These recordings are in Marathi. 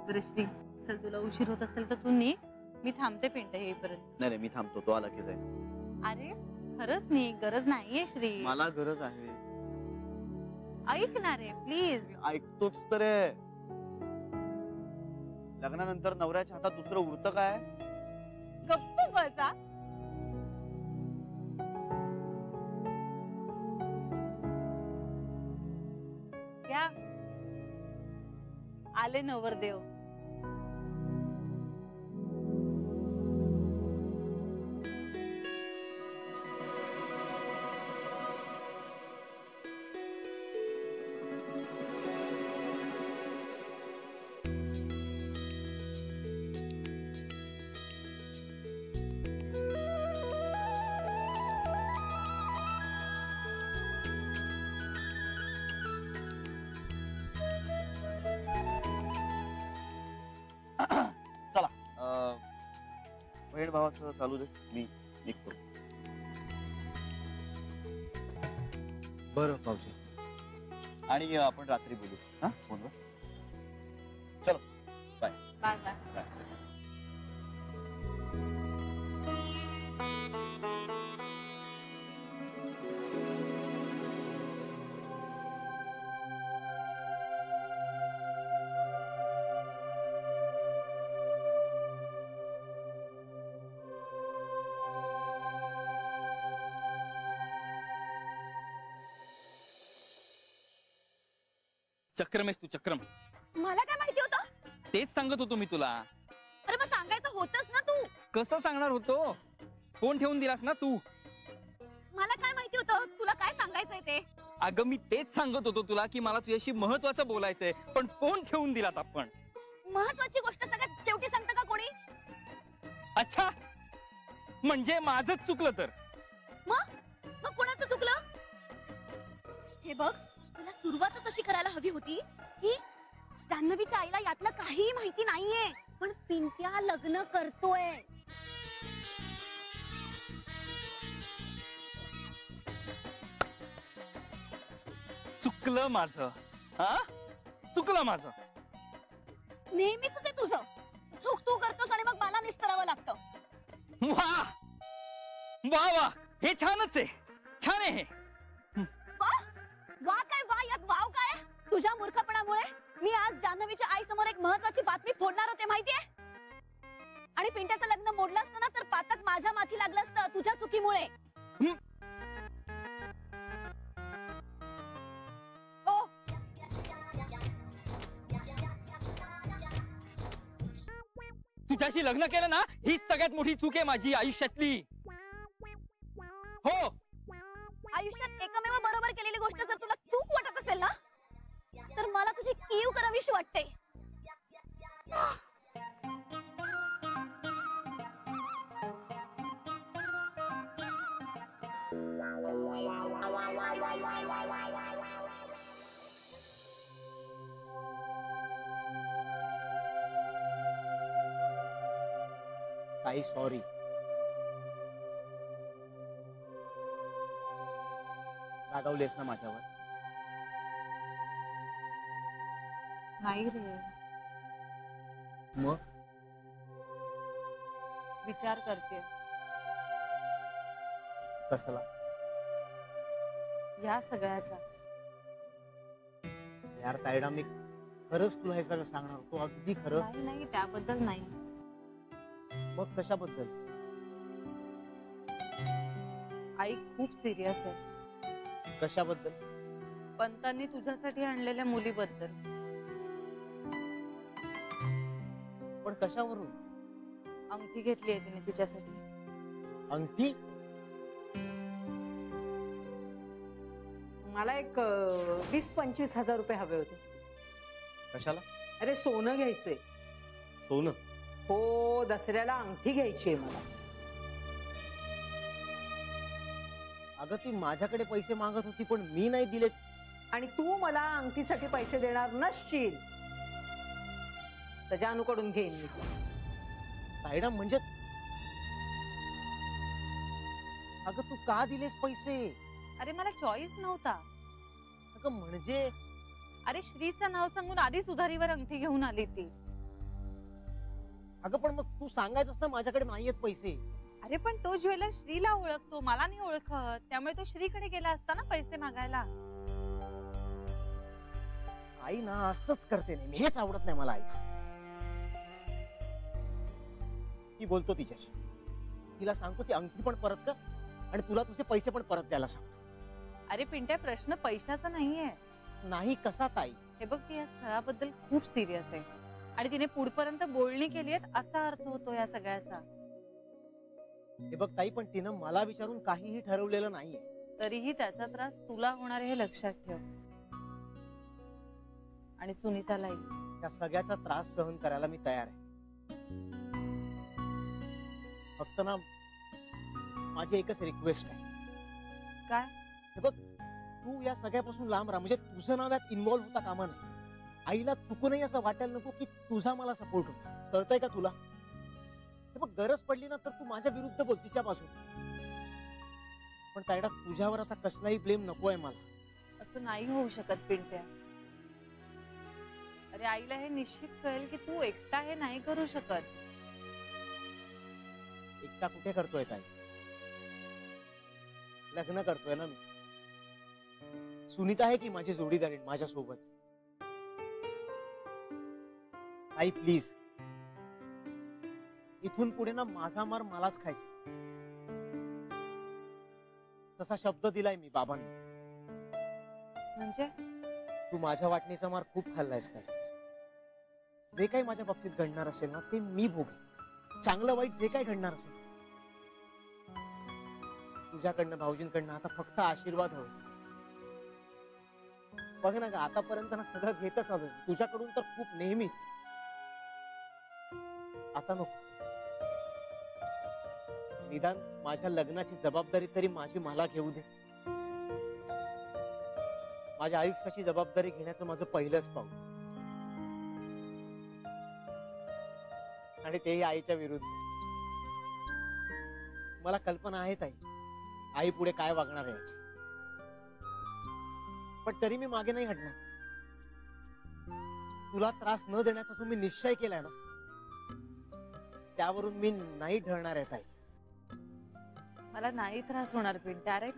बरं श्री, चल तुला उशीर होत असेल तर तू निघ, मी थांबते पिंट्या येईपर्यंत. नाही मी थांबतो, तो आला की जाईल. अरे खरंच निघ, गरज नाहीये श्री. मला गरज आहे. ऐक ना रे प्लीज. ऐकतोच तर आहे. लग्नानंतर नवऱ्याच्या हातात दुसरं उरतं काय? गप्प बसा. क्या आले नवरदेव. चला बहीण भावाचं चालू दे, मी निघतो. बरं भाऊजी. आणि आपण रात्री बोलू हा फोनवर. चलो बाय. Bye bye. बाय. चक्रम आहेस तू, चक्रम. मला काय माहिती होतं? तेच सांगत होतो मी तुला. अरे मग सांगायचं होतच ना तू. कसं सांगणार होतो? फोन ठेवून दिलास ना तू. मला काय माहिती होतं तुला काय सांगायचंय ते? अगं मी तेच सांगत होतो तुला की मला तुझ्याशी महत्वाचं बोलायचंय, पण फोन ठेवून दिलात आपण. महत्वाची गोष्ट सगळ्यात शेवटी सांगतं का कोणी? अच्छा, म्हणजे माझंच चुकलं तर? मग कोणाचं चुकलं? हे बघ, तुला सुरुवातच अशी करायला हवी होती की जान्हवीच्या आईला यातलं काहीही माहिती नाहीये, पण पिंट्या लग्न करतोय. चुकलं माझं. हा, चुकलं माझं. नेहमीच आहे तुझं. चूक तू करतोस आणि मग मला निस्तरावं लागतं. वा वा वा, हे छानच आहे. छान आहे हे. वा काय वा, यात वाव काय? तुझ्या मूर्खपणामुळे मी आज जान्हवीच्या आई समोर एक महत्वाची बातमी फोडणार होते माहितीये. आणि पिंट्याचं लग्न मोडलं असतं ना तर पातक माझ्या माथी लागलं असतं तुझ्या चुकीमुळे. ओ तुझ्याशी लग्न केलं ना, हीच सगळ्यात मोठी चूक आहे माझी आयुष्यातली. हो, आयुष्यात एकमेव बरोबर केलेली गोष्ट जर तुला चूक वाटत असेल ना, तर मला तुझी कीव करावीशी वाटते. ताई सॉरी. रागावलेस ना माझ्यावर? नाही रे, मग विचार करते कसला? या सगळ्याचा. यार तायडा, मी खरंच तुला हे सगळं सांगणार होतो, अगदी खरं. नाही नाही, त्याबद्दल नाही. मग कशाबद्दल? आई खूप सिरियस आहे. कशाबद्दल? पंतांनी तुझ्यासाठी आणलेल्या मुलीबद्दल. पण कशावरून? अंगठी घेतली आहे तिने तिच्यासाठी. अंगठी? मला एक 20-25 हजार रुपये हवे होते. कशाला? अरे सोनं घ्यायचंय. सोनं? हो, दसऱ्याला अंगठी घ्यायची आहे मला. अगं ती माझ्याकडे पैसे मागत होती पण मी नाही दिलेत. आणि तू मला अंगठीसाठी पैसे देणार नसशील तर जानूकडून घेईन मी. तायडा म्हणजे अगं तू का दिलेस पैसे? अरे मला चॉईस नव्हता. अगं म्हणजे अरे श्रीचं नाव सांगून आधीच उधारीवर अंगठी घेऊन आली ती. अगं पण मग तू सांगायचंस ना माझ्याकडे नाहीयेत पैसे. अरे पण तो ज्वेलर श्रीला ओळखतो, मला नाही ओळखत, त्यामुळे तो श्रीकडे गेला असता ना पैसे मागायला. आई ना असंच करते नाही, हेच आवडत नाही मला आईचं. ती बोलतो तिच्याशी, तिला सांगतो ती अंगठी पण परत कर आणि तुला तुझे पैसे पण परत द्यायला सांगतो. अरे पिंट्या, प्रश्न पैशाचा नाहीये. नाही कसा ताई? हे बघ, ती या स्थळाबद्दल खूप सिरियस आहे आणि तिने पुढपर्यंत बोलणी केली आहेत असा अर्थ होतो या सगळ्याचा. हे बघ ताई, पण तिनं मला विचारून काहीही ठरवलेलं नाहीये. तरीही त्याचा त्रास तुला होणार हे लक्षात ठेव, आणि सुनीतालाही. त्या सगळ्याचा त्रास सहन करायला मी तयार आहे. फक्त ना माझी एकच रिक्वेस्ट आहे. काय? हे बघ, तू या सगळ्यापासून लांब राहा, म्हणजे तुझं नाव यात इन्व्हॉल्व्ह होता कामा नये. आईला चुकूनही असं वाटायला नको की तुझा मला सपोर्ट होता. कळतंय का तुला? हे बघ, गरज पडली ना तर तू माझ्या विरुद्ध बोल, तिच्या बाजूने. पण तायडा, तुझ्यावर आता कसलाही ब्लेम नकोय मला. असं नाही होऊ शकत पिंट्या. अरे आईला हे निश्चित कळेल की तू एकटा हे नाही करू शकत. एकटा कुठे करतोय ताई? लग्न करतोय ना मी. सुनीता आहे की माझी जोडीदारीण माझ्या सोबत. आई प्लीज, इथून पुढे ना माझा मार मलाच खायचा. तसा शब्द दिलाय मी बाबांना. म्हणजे तू माझ्या वाटणीचा मार खूप खाल्लायस ताई. जे काही माझ्या बाबतीत घडणार असेल ना ते मी भोगेन. चांगलं वाईट जे काही घडणार असेल. तुझ्याकडनं भाऊजींकडनं आता फक्त आशीर्वाद हवे. बघ ना ग, आतापर्यंत ना सगळं घेतच आलो तुझ्याकडून तर खूप, नेहमीच. आता नको. निदान माझ्या लग्नाची जबाबदारी तरी माझी मला घेऊ दे. माझ्या आयुष्याची जबाबदारी घेण्याचं माझं पहिलंच पाऊल, आणि तेही आईच्या विरुद्ध. मला कल्पना आहे ताई, आई पुढे काय वागणार आहे याची. पण तरी मी मागे नाही हटणार. तुला त्रास न देण्याचा जो मी निश्चय केलाय ना, त्यावरून मी नाही ढळणार आहे ताई. मला नाही त्रास होणार पिंट्या. अरे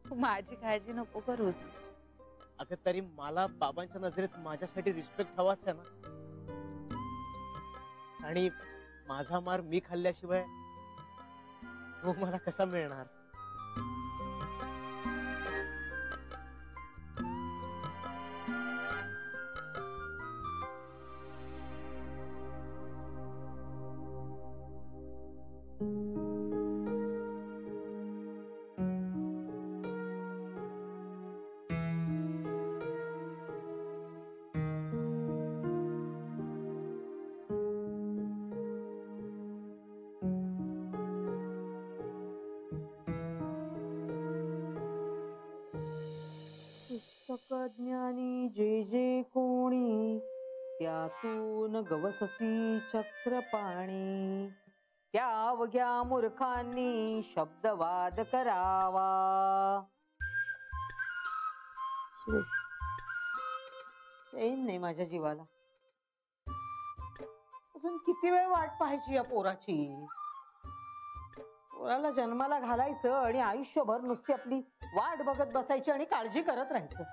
तू माझी काळजी नको करूस. अगं तरी मला बाबांच्या नजरेत माझ्यासाठी रिस्पेक्ट हवाच आहे ना. आणि माझा मार मी खाल्ल्याशिवाय तो मला कसा मिळणार? ज्ञानी जे जे कोणी, त्यातून गवससी चक्रपाणी. त्या अवघ्या मूर्खांनी शब्दवाद करावा. चैन नाही माझ्या जीवाला. अजून किती वेळ वाट पाहायची या पोराची? पोराला जन्माला घालायचं आणि आयुष्यभर नुसती आपली वाट बघत बसायची आणि काळजी करत राहायचं.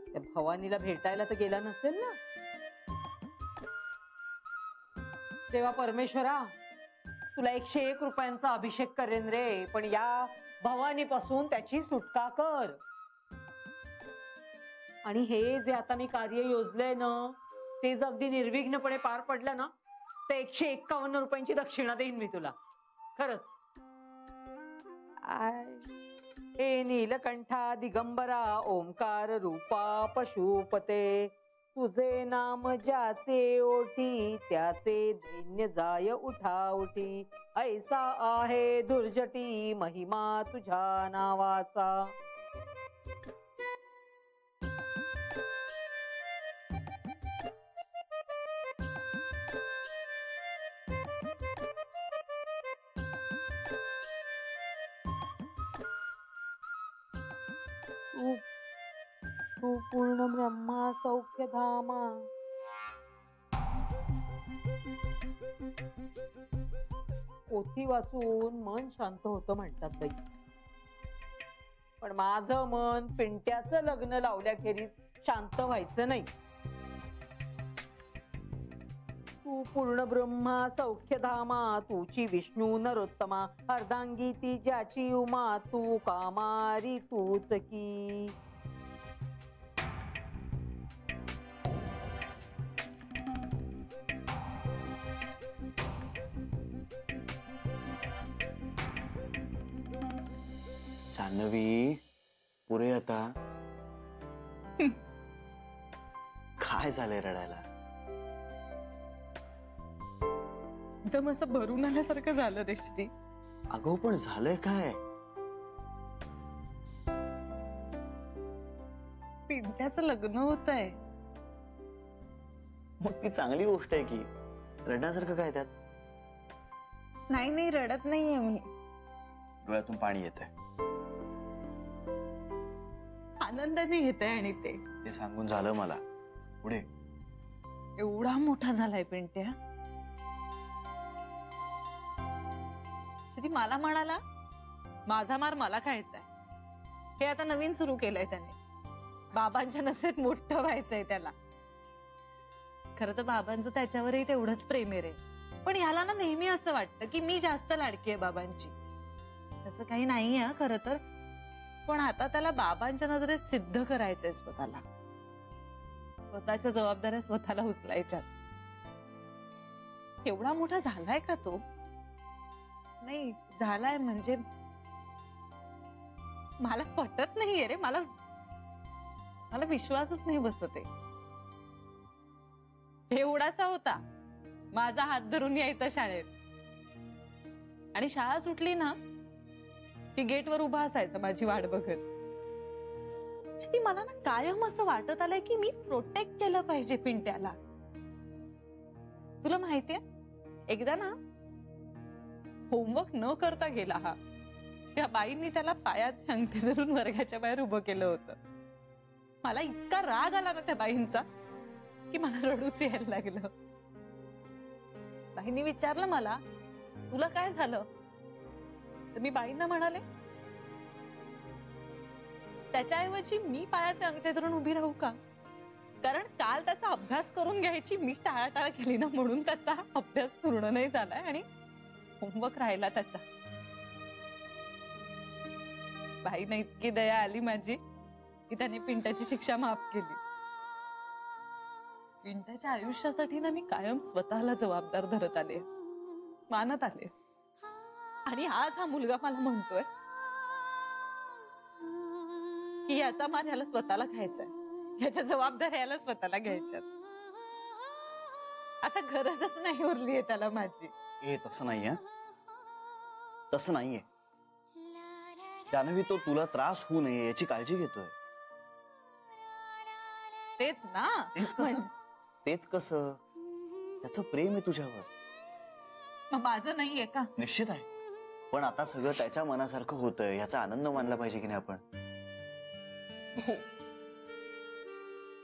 त्या भवानीला भेटायला तर गेला नसेल ना? तेव्हा परमेश्वरा, तुला 101 रुपयांचा अभिषेक करेन रे, पण या भवानी पासून त्याची सुटका कर. आणि हे जे आता मी कार्य योजलंय ना, ते जर अगदी निर्विघ्नपणे पार पडलं ना, तर 151 रुपयांची दक्षिणा देईन मी तुला. खरंच. हे नीलकंठा दिगंबरा ओंकार रूपा पशुपते, तुझे नाम ज्याचे ओठी, त्याचे दैन्य जाय उठाउठी. ऐसा आहे दुर्जटी महिमा तुझ्या नावाचा. तू पूर्ण ब्रह्मा सौख्य धामा. पोथी वाचून मन शांत होतं म्हणतात बाई, पण माझं मन पिंट्याचं लग्न लावल्याखेरीज शांत व्हायचं नाही. तू पूर्ण ब्रह्मा सौख्य धामा, तूची विष्णू नरोत्तमा, अर्धांगी ती ज्याची उमा, तू कामारी तूच की. जान्हवी, पुरे आता. काय झालंय रडायला? एकदम असं भरून आल्यासारखं झालं रे श्री. अगो पण झालंय काय? पिंट्याचं लग्न होत आहे. मग ती चांगली गोष्ट आहे की, रडण्यासारखं काय त्यात? नाही नाही, रडत नाहीये मी. डोळ्यातून पाणी येतंय. आनंदाने घेते. आणि ते सांगून झालं मला. पुढे एवढा मोठा झालाय पिंट्या. श्री मला म्हणाला, माझा मार मला खायचाय. हे आता नवीन सुरू केलंय त्याने. बाबांच्या नजरेत मोठं व्हायचंय त्याला. खरं तर बाबांचं त्याच्यावरही तेवढंच प्रेम आहे रे. पण ह्याला ना नेहमी असं वाटतं की मी जास्त लाडकी आहे बाबांची. तसं काही नाहीये खरं तर. पण आता त्याला बाबांच्या नजरेत सिद्ध करायचंय स्वतःला. स्वतःच्या जबाबदाऱ्या स्वतःला उचलायच्यात. एवढा मोठा झालाय का तो? नाही झालाय म्हणजे मला पटत नाहीये रे. मला विश्वासच नाही बसत आहे. एवढासा होता, माझा हात धरून यायचा शाळेत. आणि शाळा सुटली ना की गेटवर उभा असायचा माझी वाट बघत. श्री मला ना कायम असं वाटत आलंय की मी प्रोटेक्ट केलं पाहिजे पिंट्याला. तुला माहितीये, एकदा ना होमवर्क न करता गेला हा. त्या बाईंनी त्याला पायाचे अंगठे धरून वर्गाच्या बाहेर उभं केलं होतं. मला इतका राग आला ना त्या बाईंचा की मला रडूच यायला लागलं. बाईंनी विचारलं मला, तुला काय झालं? तर मी बाईंना म्हणाले, त्याच्याऐवजी मी पायाचे अंगठे धरून उभी राहू का? कारण काल त्याचा अभ्यास करून घ्यायची मी टाळाटाळ केली ना, म्हणून त्याचा अभ्यास पूर्ण नाही झालाय आणि होमवर्क राहिला त्याचा. बाईंना इतकी दया आली माझी की त्याने पिंट्याची शिक्षा माफ केली. पिंट्याच्या आयुष्यासाठी ना मी कायम स्वतःला जबाबदार धरत आले, मानत आले. आणि आज हा मुलगा मला म्हणतोय की याचा मान याला स्वतःला खायचाय, याच्या जबाबदाऱ्या याला स्वतःला घ्यायच्यात. आता गरजच नाही उरली आहे त्याला माझी. तसं नाहीये, तसं नाहीये जान्हवी. तो तुला त्रास होऊ नये याची काळजी घेतोय. तेच ना. तेच कसं? त्याचं प्रेम आहे तुझ्यावर. मग माझं नाहीये का? निश्चित आहे. पण आता सगळं त्याच्या मनासारखं होतंय याचा आनंद मानला पाहिजे की नाही आपण?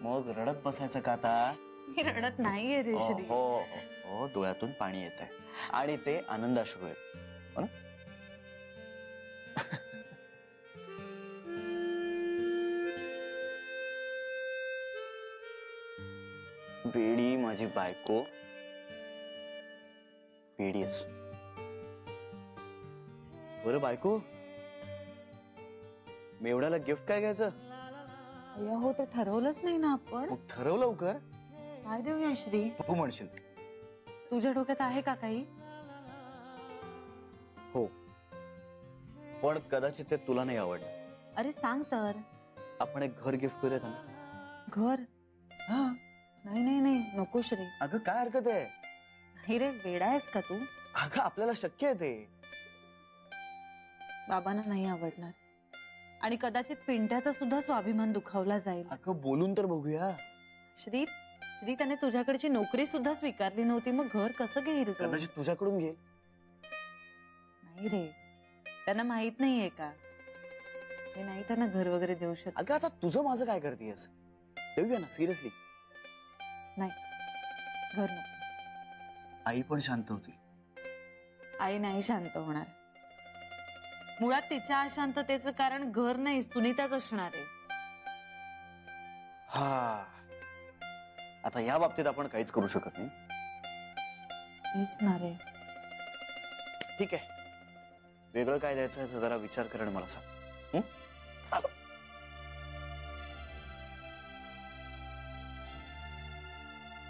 मग रडत बसायचं का आता? मी रडत नाहीये रे श्री. हो, डोळ्यातून पाणी येत आहे आणि ते आनंदाश्रू आहे. हो ना? बेडी माझी बायको, बेडीस. बरं बायको, मेवढ्याला गिफ्ट काय घ्यायचं? हो, ते ठरवलंच नाही ना आपण. मग ठरव लवकर. काय देऊया श्री? तू म्हणशील. तुझ्या डोक्यात आहे का काही? हो, पण कदाचित ते तुला नाही आवडणार. अरे सांग तर. आपण एक घर गिफ्ट करूयात ना. घर? हा. नाही नाही नाही, नको श्री. अगं काय हरकत आहे? नाही रे, वेडा आहेस का तू? अगं आपल्याला शक्य आहे ते. बाबांना नाही आवडणार आणि कदाचित पिंट्याचा सुद्धा स्वाभिमान दुखावला जाईल. अगं बोलून तर बघूया. श्री, त्याने तुझ्याकडची नोकरी सुद्धा स्वीकारली नव्हती, मग घर कसं घेईल तो? कदाचित तुझ्याकडून घे. नाही रे, त्यांना माहित नाहीये का मी नाही त्यांना घर वगैरे देऊ शकत. अगं आता तुझं माझं काय करतेस? देऊया ना, सिरियसली. घर नको. आई पण शांत होती. आई नाही शांत होणार. मुळात तिच्या अशांततेचं कारण घर नाही, सुनीताच असणार आहे. हा, आता या बाबतीत आपण काहीच करू शकत नाही. हेच ना रे. ठीक आहे, वेगळं काय द्यायचं याचा जरा विचार कर आणि मला सांग. हं? आलो.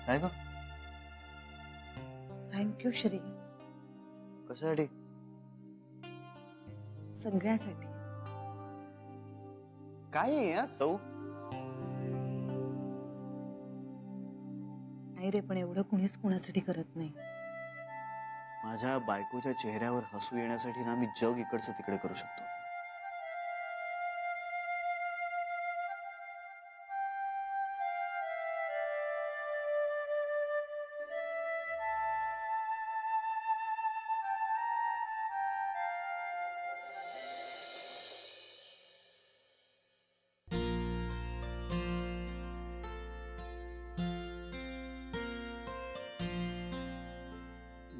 काय ग? थँक्यू श्री, कशासाठी? सगळ्यासाठी. काय आहे हा सौ? नाही रे, पण एवढं कुणीच कुणासाठी करत नाही. माझ्या बायकोच्या चेहऱ्यावर हसू येण्यासाठी ना मी जग इकडचं तिकडे करू शकतो.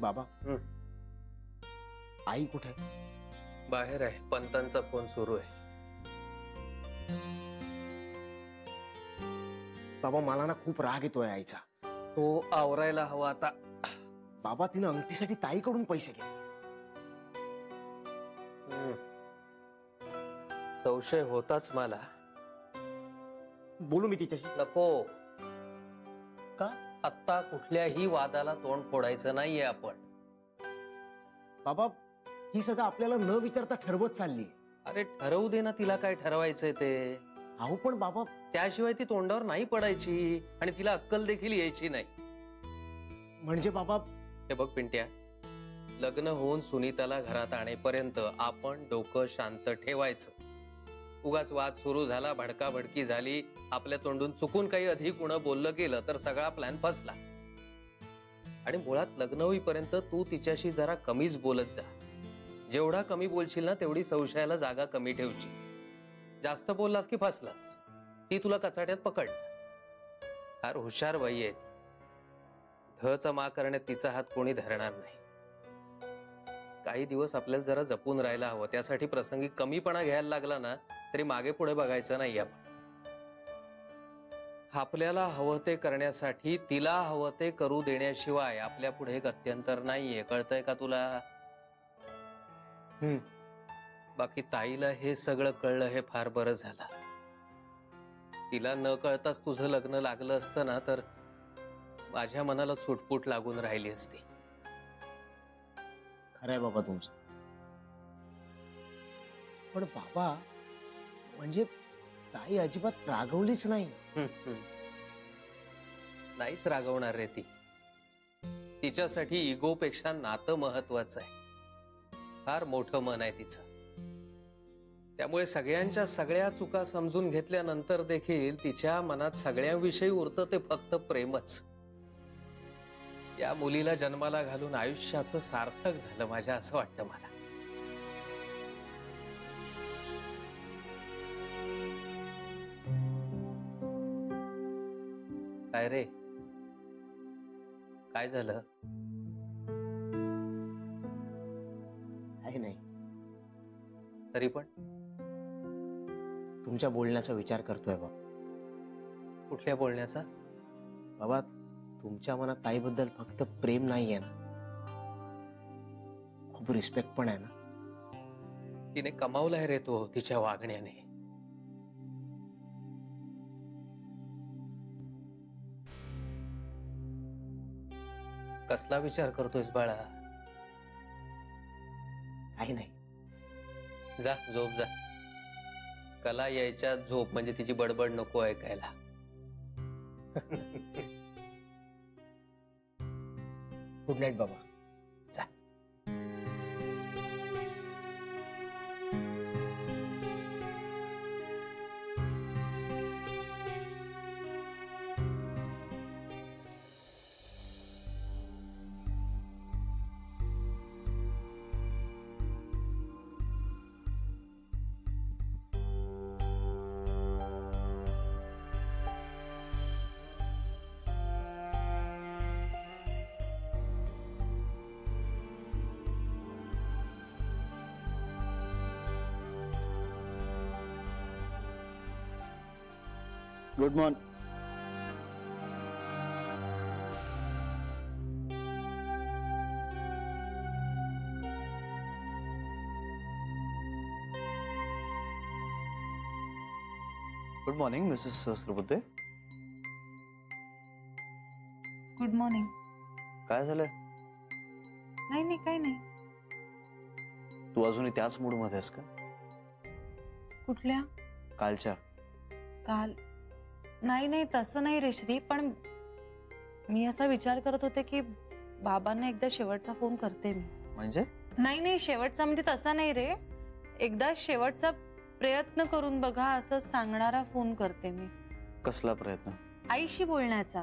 बाबा, आई कुठे आहे? बाहेर आहे, पंतांचा फोन सुरू आहे. बाबा, मला ना खूप राग येतोय आईचा. तो आवरायला हवा आता. बाबा, तिनं अंगठीसाठी ताईकडून पैसे घेतले. संशय होताच मला. बोलू मी तिच्याशी? नको. का? आत्ता कुठल्याही वादाला तोंड फोडायचं नाहीये आपण. बाबा, ही सगळं आपल्याला न विचारता ठरवत चालली. अरे ठरवू दे ना तिला काय ठरवायचंय ते. अहो पण बाबा, त्याशिवाय ती तोंडावर नाही पडायची आणि तिला अक्कल देखील यायची नाही. म्हणजे बाबा, हे बघ पिंट्या, लग्न होऊन सुनीताला घरात आणेपर्यंत आपण डोकं शांत ठेवायचं. उगाच वाद सुरू झाला, भडकाभडकी झाली, आपल्या तोंडून चुकून काही अधिक उणं बोललं गेलं तर सगळा प्लॅन फसला. आणि मुळात लग्न होईपर्यंत तू तिच्याशी जरा कमीच बोलत जा. जेवढा कमी बोलशील ना तेवढी संशयाला जागा कमी ठेवची. जास्त बोललास की फसलास, ती तुला कचाट्यात पकडणार. फार हुशार बाई आहे ती. धचा मा करण्यात तिचा हात कोणी धरणार नाही. काही दिवस आपल्याला जरा जपून राहायला हवं. त्यासाठी प्रसंगी कमीपणा घ्यायला लागला ना तरी मागे पुढे बघायचं नाही आपण. आपल्याला हवं ते करण्यासाठी तिला हवं ते करू देण्याशिवाय आपल्या पुढे गत्यंतर नाहीये. कळतंय का तुला? बाकी ताईला हे सगळं कळलं हे फार बरं झालं. तिला न कळताच तुझं लग्न लागलं असतं ना तर माझ्या मनाला चुटपुट लागून राहिली असती. खरंय बाबा तुमचं. पण बाबा, म्हणजे ताई अजिबात रागवलीच नाही. नाहीच रागवणार रे ती. तिच्यासाठी इगोपेक्षा नातं महत्वाचं आहे. फार मोठं मन आहे तिचं. त्यामुळे सगळ्यांच्या सगळ्या चुका समजून घेतल्यानंतर देखील तिच्या मनात सगळ्यांविषयी उरतं ते फक्त प्रेमच. या मुलीला जन्माला घालून आयुष्याचं सार्थक झालं माझ्या, असं वाटतं मला. काय रे, काय झालं? काही नाही. तरी पण तुमच्या बोलण्याचा विचार करतोय बाबा. कुठल्या बोलण्याचा? बाबा, तुमच्या मनात ताईबद्दल फक्त प्रेम नाहीये ना, खूप रिस्पेक्ट पण आहे ना. तिने कमावलाय रे तो तिच्या वागण्याने. कसला विचार करतोयस बाळा? काही नाही. जा झोप जा. कला यायच्या झोप, म्हणजे तिची बडबड नको ऐकायला. गुड नाईट बाबा. जा. Good morning. Good morning Mrs Sahasrabuddhe. Good morning. काय झालंय? नाही नाही काही नाही. तू अजूनही त्याच मूड मध्ये आहेस का? कुठल्या? कालच्या. काल नाही नाही तसं नाही रे श्री, पण मी असा विचार करत होते की बाबांना एकदा शेवटचा फोन करते मी. म्हणजे? नाही नाही शेवटचा म्हणजे तसा नाही रे, एकदा शेवटचा प्रयत्न करून बघा असं सांगणारा फोन करते मी. कसला प्रयत्न? आईशी बोलण्याचा.